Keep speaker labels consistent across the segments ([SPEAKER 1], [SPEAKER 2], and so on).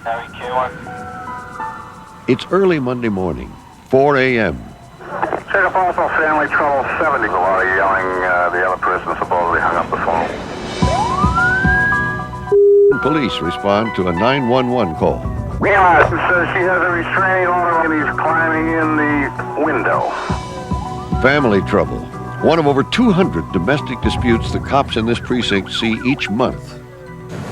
[SPEAKER 1] Harry K1.
[SPEAKER 2] It's early Monday morning, 4 a.m.
[SPEAKER 1] Check up also family trouble 70. A lot of yelling. The other person supposedly hung up the phone.
[SPEAKER 2] Police respond to a 911 call.
[SPEAKER 1] Realizes says she has a restraining order and he's climbing in the window.
[SPEAKER 2] Family trouble. One of over 200 domestic disputes the cops in this precinct see each month.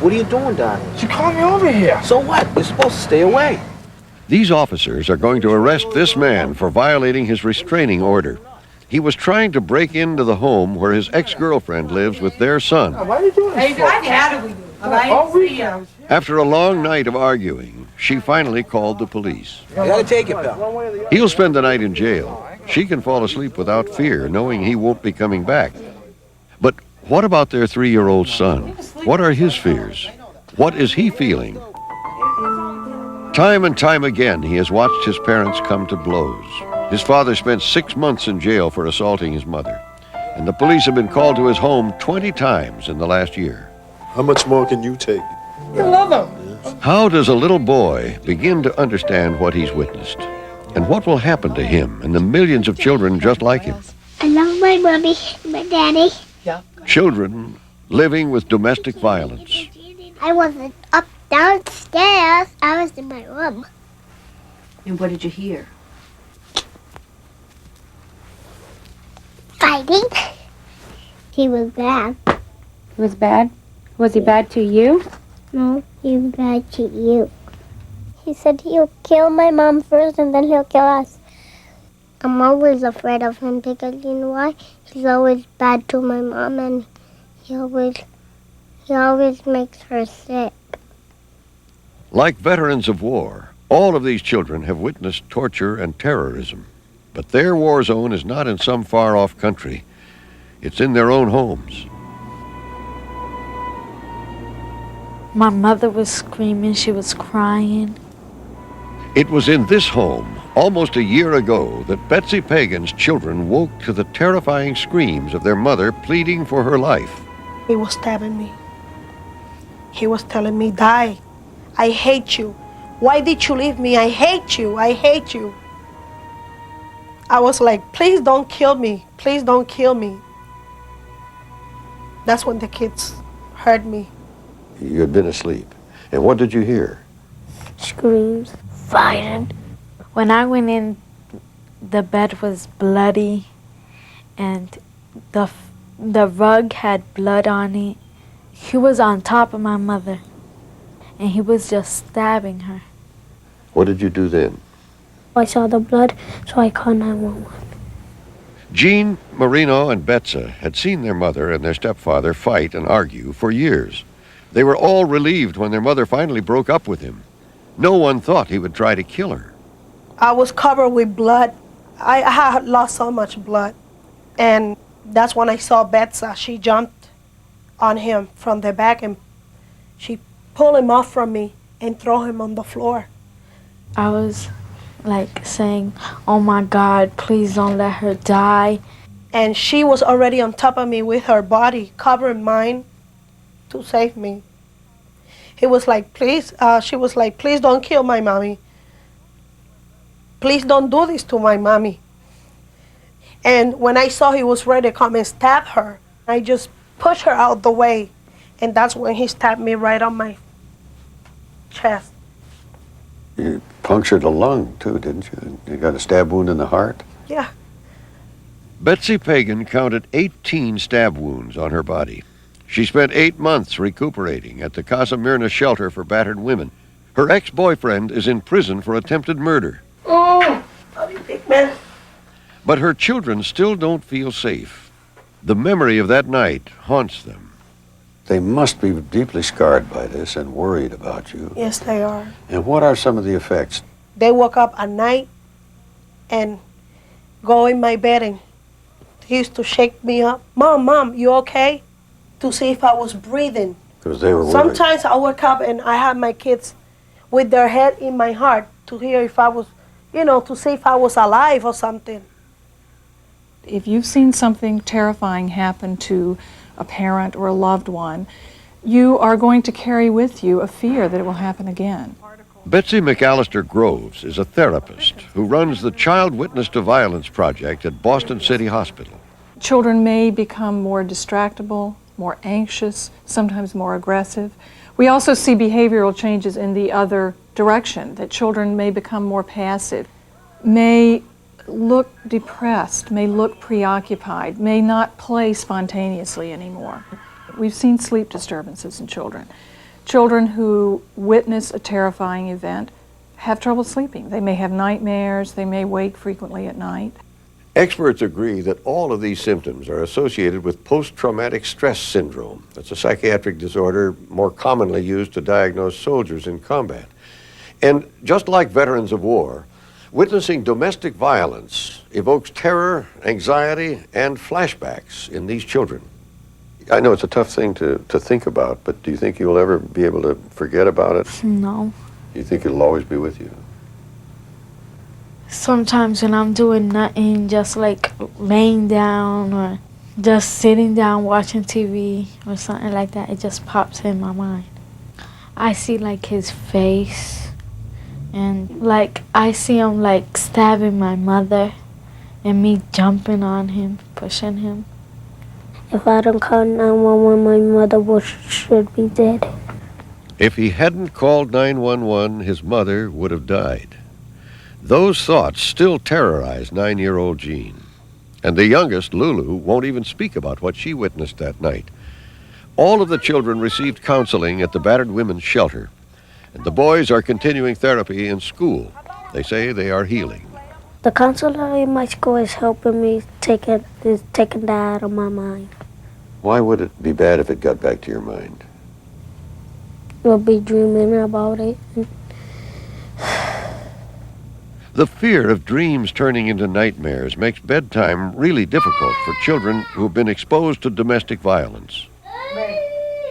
[SPEAKER 3] What are you doing down here?
[SPEAKER 4] She called me over here.
[SPEAKER 3] So what? You're supposed to stay away.
[SPEAKER 2] These officers are going to arrest this man for violating his restraining order. He was trying to break into the home where his ex-girlfriend lives with their son.
[SPEAKER 4] Why are you doing this for? All weekend.
[SPEAKER 2] After a long night of arguing, she finally called the police.
[SPEAKER 3] You gotta take it, pal.
[SPEAKER 2] He'll spend the night in jail. She can fall asleep without fear, knowing he won't be coming back. But what about their 3-year-old son? What are his fears? What is he feeling? Time and time again, he has watched his parents come to blows. His father spent 6 months in jail for assaulting his mother, and the police have been called to his home 20 times in the last year.
[SPEAKER 5] How much more can you take?
[SPEAKER 4] You love him.
[SPEAKER 2] How does a little boy begin to understand what he's witnessed? And what will happen to him and the millions of children just like him?
[SPEAKER 6] I love my mommy, my daddy.
[SPEAKER 2] Children living with domestic violence.
[SPEAKER 6] I wasn't up downstairs. I was in my room.
[SPEAKER 7] And what did you hear?
[SPEAKER 6] Fighting. He was bad.
[SPEAKER 8] He was bad? Was he bad to you?
[SPEAKER 6] No, he was bad to you. He said he'll kill my mom first and then he'll kill us. I'm always afraid of him because you know why? He's always bad to my mom and he always makes her sick.
[SPEAKER 2] Like veterans of war, all of these children have witnessed torture and terrorism. But their war zone is not in some far-off country. It's in their own homes.
[SPEAKER 9] My mother was screaming, she was crying.
[SPEAKER 2] It was in this home, almost a year ago, that Betsy Pagan's children woke to the terrifying screams of their mother pleading for her life.
[SPEAKER 10] He was stabbing me. He was telling me, die. I hate you. Why did you leave me? I hate you. I hate you. I was like, please don't kill me. Please don't kill me. That's when the kids heard me.
[SPEAKER 2] You had been asleep. And what did you hear?
[SPEAKER 6] Screams, fighting.
[SPEAKER 9] When I went in, the bed was bloody and the rug had blood on it. He was on top of my mother and he was just stabbing her.
[SPEAKER 2] What did you do then?
[SPEAKER 6] I saw the blood, so I called 911.
[SPEAKER 2] Jean, Marino, and Betsa had seen their mother and their stepfather fight and argue for years. They were all relieved when their mother finally broke up with him. No one thought he would try to kill her.
[SPEAKER 10] I was covered with blood. I had lost so much blood. And that's when I saw Betsa. She jumped on him from the back and she pulled him off from me and threw him on the floor.
[SPEAKER 9] I was like saying, oh my God, please don't let her die.
[SPEAKER 10] And she was already on top of me with her body covering mine to save me. He was like, please, she was like, please don't kill my mommy. Please don't do this to my mommy. And when I saw he was ready to come and stab her, I just pushed her out the way. And that's when he stabbed me right on my chest.
[SPEAKER 2] You punctured a lung, too, didn't you? You got a stab wound in the heart?
[SPEAKER 10] Yeah.
[SPEAKER 2] Betsy Pagan counted 18 stab wounds on her body. She spent 8 months recuperating at the Casa Mirna shelter for battered women. Her ex-boyfriend is in prison for attempted murder.
[SPEAKER 10] Oh, love you, big man.
[SPEAKER 2] But her children still don't feel safe. The memory of that night haunts them. They must be deeply scarred by this and worried about you.
[SPEAKER 10] Yes, they are.
[SPEAKER 2] And what are some of the effects?
[SPEAKER 10] They woke up at night and go in my bed and he used to shake me up. Mom, you okay? To see if I was breathing.
[SPEAKER 2] Because they were worried.
[SPEAKER 10] Sometimes I wake up and I have my kids with their head in my heart to hear if I was, to see if I was alive or something.
[SPEAKER 7] If you've seen something terrifying happen to a parent or a loved one, you are going to carry with you a fear that it will happen again.
[SPEAKER 2] Betsy McAllister Groves is a therapist who runs the Child Witness to Violence Project at Boston City Hospital.
[SPEAKER 7] Children may become more distractible, more anxious, sometimes more aggressive. We also see behavioral changes in the other direction, that children may become more passive, may look depressed, may look preoccupied, may not play spontaneously anymore. We've seen sleep disturbances in children. Children who witness a terrifying event have trouble sleeping. They may have nightmares, they may wake frequently at night.
[SPEAKER 2] Experts agree that all of these symptoms are associated with post-traumatic stress syndrome. That's a psychiatric disorder more commonly used to diagnose soldiers in combat. And just like veterans of war, witnessing domestic violence evokes terror, anxiety, and flashbacks in these children. I know it's a tough thing to think about, but do you think you'll ever be able to forget about it?
[SPEAKER 9] No.
[SPEAKER 2] Do you think it'll always be with you?
[SPEAKER 9] Sometimes when I'm doing nothing, just like laying down or just sitting down watching TV or something like that, it just pops in my mind. I see like his face, and like I see him like stabbing my mother and me jumping on him, pushing him.
[SPEAKER 6] If I don't call 911, my mother should be dead.
[SPEAKER 2] If he hadn't called 911, his mother would have died. Those thoughts still terrorize 9-year-old Jean. And the youngest, Lulu, won't even speak about what she witnessed that night. All of the children received counseling at the Battered Women's Shelter, and the boys are continuing therapy in school. They say they are healing.
[SPEAKER 6] The counselor in my school is helping me taking that out of my mind.
[SPEAKER 2] Why would it be bad if it got back to your mind?
[SPEAKER 6] We'll be dreaming about it.
[SPEAKER 2] The fear of dreams turning into nightmares makes bedtime really difficult for children who've been exposed to domestic violence.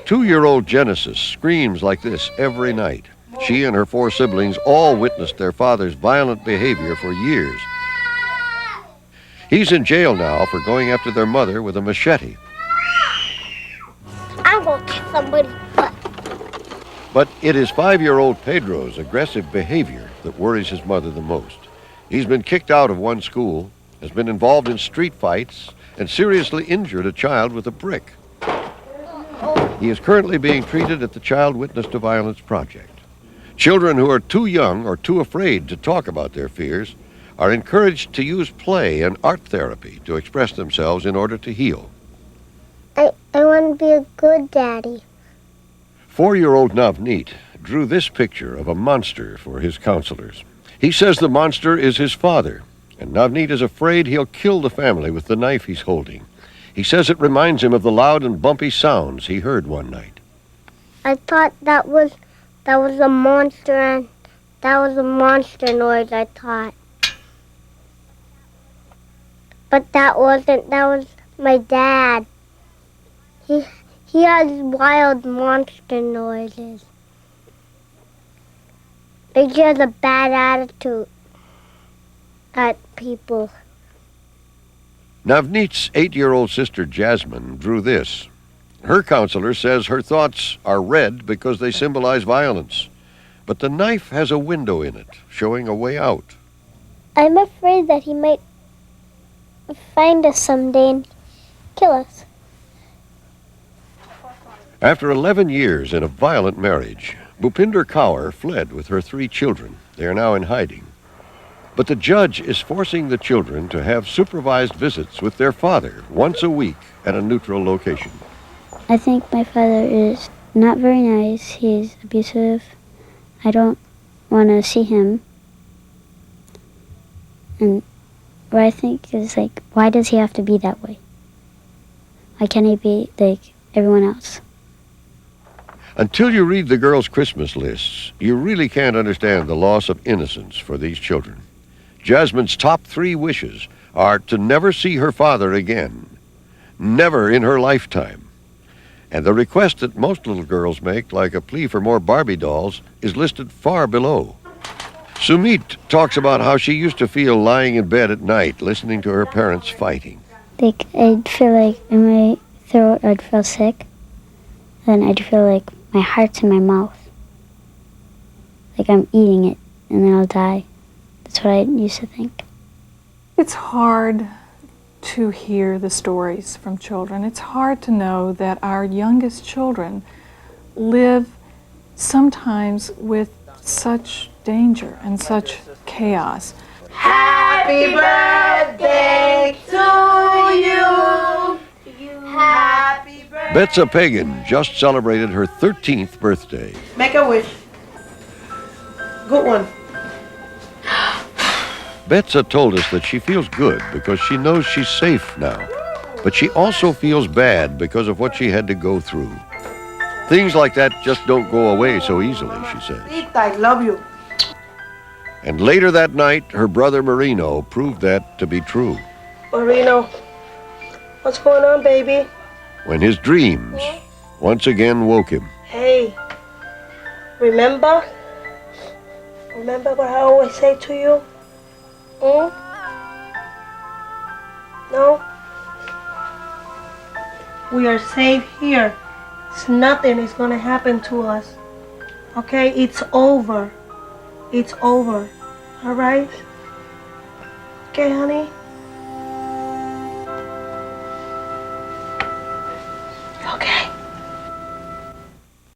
[SPEAKER 2] 2-year-old Genesis screams like this every night. She and her 4 siblings all witnessed their father's violent behavior for years. He's in jail now for going after their mother with a machete.
[SPEAKER 6] I will kick somebody's butt.
[SPEAKER 2] But it is 5-year-old Pedro's aggressive behavior that worries his mother the most. He's been kicked out of one school, has been involved in street fights, and seriously injured a child with a brick. He is currently being treated at the Child Witness to Violence Project. Children who are too young or too afraid to talk about their fears are encouraged to use play and art therapy to express themselves in order to heal.
[SPEAKER 6] I want to be a good daddy.
[SPEAKER 2] 4-year-old Navneet drew this picture of a monster for his counselors. He says the monster is his father, and Navneet is afraid he'll kill the family with the knife he's holding. He says it reminds him of the loud and bumpy sounds he heard one night.
[SPEAKER 6] I thought that was a monster, and that was a monster noise, I thought. But that wasn't, that was my dad. He has wild monster noises. Like he has a bad attitude at people.
[SPEAKER 2] Navneet's 8-year-old sister Jasmine drew this. Her counselor says her thoughts are red because they symbolize violence. But the knife has a window in it, showing a way out.
[SPEAKER 6] I'm afraid that he might find us someday and kill us.
[SPEAKER 2] After 11 years in a violent marriage, Bhupinder Kaur fled with her 3 children. They are now in hiding. But the judge is forcing the children to have supervised visits with their father once a week at a neutral location.
[SPEAKER 6] I think my father is not very nice. He's abusive. I don't want to see him. And what I think is like, why does he have to be that way? Why can't he be like everyone else?
[SPEAKER 2] Until you read the girls' Christmas lists, you really can't understand the loss of innocence for these children. Jasmine's top 3 wishes are to never see her father again, never in her lifetime. And the request that most little girls make, like a plea for more Barbie dolls, is listed far below. Sumit talks about how she used to feel lying in bed at night listening to her parents fighting.
[SPEAKER 6] Like, I'd feel like in my throat I'd feel sick. Then I'd feel like my heart's in my mouth. like I'm eating it and then I'll die. That's what I used to think.
[SPEAKER 7] It's hard to hear the stories from children. It's hard to know that our youngest children live sometimes with such danger and such chaos.
[SPEAKER 10] Happy birthday to you. Happy birthday.
[SPEAKER 2] Betsa Pagan just celebrated her 13th birthday.
[SPEAKER 10] Make a wish. Good one.
[SPEAKER 2] Betsa told us that she feels good because she knows she's safe now. But she also feels bad because of what she had to go through. Things like that just don't go away so easily, she says.
[SPEAKER 10] I love you.
[SPEAKER 2] And later that night, her brother Marino proved that to be true.
[SPEAKER 10] Marino, what's going on, baby?
[SPEAKER 2] When his dreams once again woke him.
[SPEAKER 10] Hey, remember? Remember what I always say to you? No? We are safe here. Nothing is gonna happen to us. Okay? It's over. It's over. Alright? Okay, honey?